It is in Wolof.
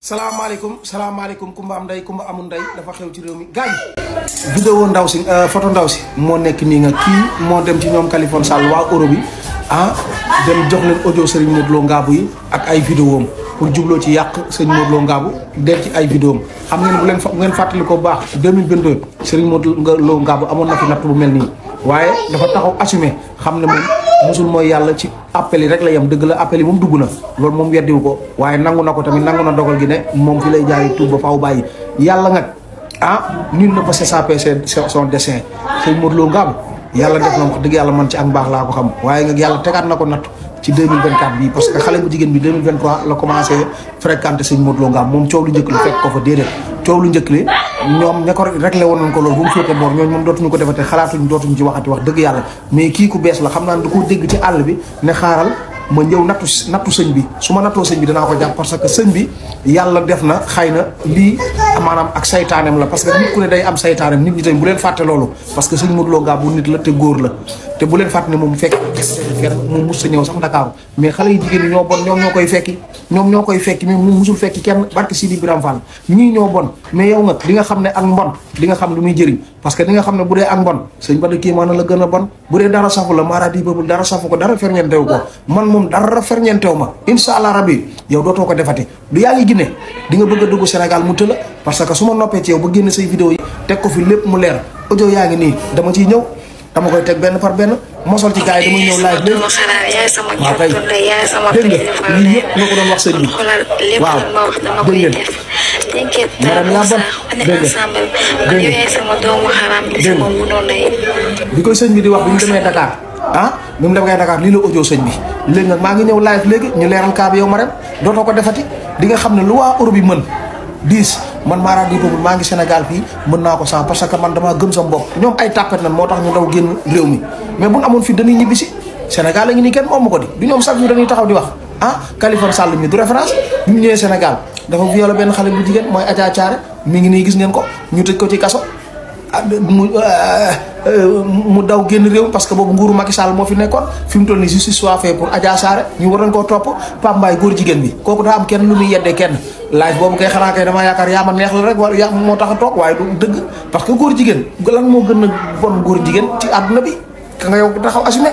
salaamaaleykum kumba am ndey kumba amul ndey dafa xew ci réew mi gaañ vidéo ndaw si photo ndaw si moo nekk nii nga kii moo dem ci ñoom Kaliphone Sall waa Europe bi dem jox leen audio Serigne Modou Lo Ngabou yi ak ay vidéo am pour jubloo ci yàq Serigne Modou Lo Ngabou del ci ay vidéo am xam ngeen bu ngeen fàttali ko bu baax 2022 Serigne Modou Lo Ngabou amoon na fi natt bu mel nii waaye dafa taxaw assumé xam ne moom musul mooy yàlla ci appel yi rek la yem dëgg la appel yi moom dugg na loolu moom weddiwu ko waaye nangu na ko tamit nangu na dogal gi ne moom fi lay jaari tuub ba faaw bàyyi yàlla nag nul ne peut s'échapper son dessein Serigne Modou Lo Ngabou yàlla def na wax dëgg yàlla man ci ak mbaax laa ko xam waaye nag yàlla tegaat na ko natt ci 2024 bii parce que xale bu jigéen bi 2023 la commencé fréquenter Serigne Modou Lo Ngabou moom coow lu njëkk li fekk ko fa déedéet coow lu njëkk li ñoom ña ko réglé woon nañ ko loolu bu mu féete boor ñooñu moom dootuñu ko defate xalaatuñ dootuñu ci waxati wax dëgg yàlla mais kii ku bees la xam naa ne da koo dégg ci àll bi ne xaaral ma ñëw nattu sëñ bi su ma nattoo sëñ bi danaa ko jàpp parce que sëñ bi yàlla def na xëy na lii maanaam ak saytaanem la parce que nit ku ne day am saytaanem nit ñi tamit bu leen fàtte loolu parce que sëñ Modou Lo Ngabou nit la te góor la te bu leen fàtte ne moom fekk kenn moom mus sa ñëw sax Ndakaaru mais xale yi jigéen ñi ñoo bon ñoom ñoo koy fekki mais mu musul fekki kenn barke Sidi Biram Fall ñii ñoo bon mais yow nga di nga xam ne ak mbon di nga xam lu muy jëriñ parce que di nga xam ne bu dee ak mbon sëñ Bada kii maa na la gën a bon bu dee dara safu la maaradi boobu dara safu ko dara ferñeentew ko man moom dara ferñeentew ma insha allah rabbi yow dootoo ko defati du yaa ngi Guinée di nga bëgg a dugg Sénégal mu tëla parce que su ma noppee ci yow ba génn say vidéo yi teg ko fi lépp mu leer audio yaa ngi nii dama ciy ñëw dama koy teg benn par benn mosol ci gars yi damay ñëw live léegi waaw kay dégg nga lii yëpp nga ko doon wax sëñ bi waaw dégg ngeen maram yaa bon dégg nga bi koy sëñ bi di wax bi ñu demee Dakar bi mu demee Dakar lii la audio sëñ bi léegi nag maa ngi ñëw live léegi ñu leeral kaa bi yow ma rem dootoo ko defati di nga xam ne lu waa Europe yi mën 10 man Mara di boobu maa ngi Sénégal fii mën naa ko sans parce que man damaa gëm sa bopp ñoom ay tàppet nan moo tax ñu daw génn réew mi mais buñ amoon fii dañuy ñibbi si Sénégal la ngi nii kenn moomu ko di du ñoom chaque jour dañuy taxaw di wax Kaliphone Sall mi du référence bi mu ñëwee Sénégal dafa violé benn xale bu jigéen mooy Adja Thiaré mi ngi nii gis ngeen ko ñu tëj ko ci kaso mu daw génn réew parce que boobu nguuru Macky Sall moo fi nekkoon fi mu toll nii justice soit fait pour Adja Thiaré ñu war nañ koo topp Pape Mbaye góor jigéen bi kooku daa am kenn lu muy yeddee kenn live boobu kay xanaa kay damaa yaakaar yaa ma neex la rek wala yaa moo tax a toog waaye du dëgg parce que góor jigéen lan moo gën a bon góor jigéen ci àdduna bi ka nga yow taxaw assumé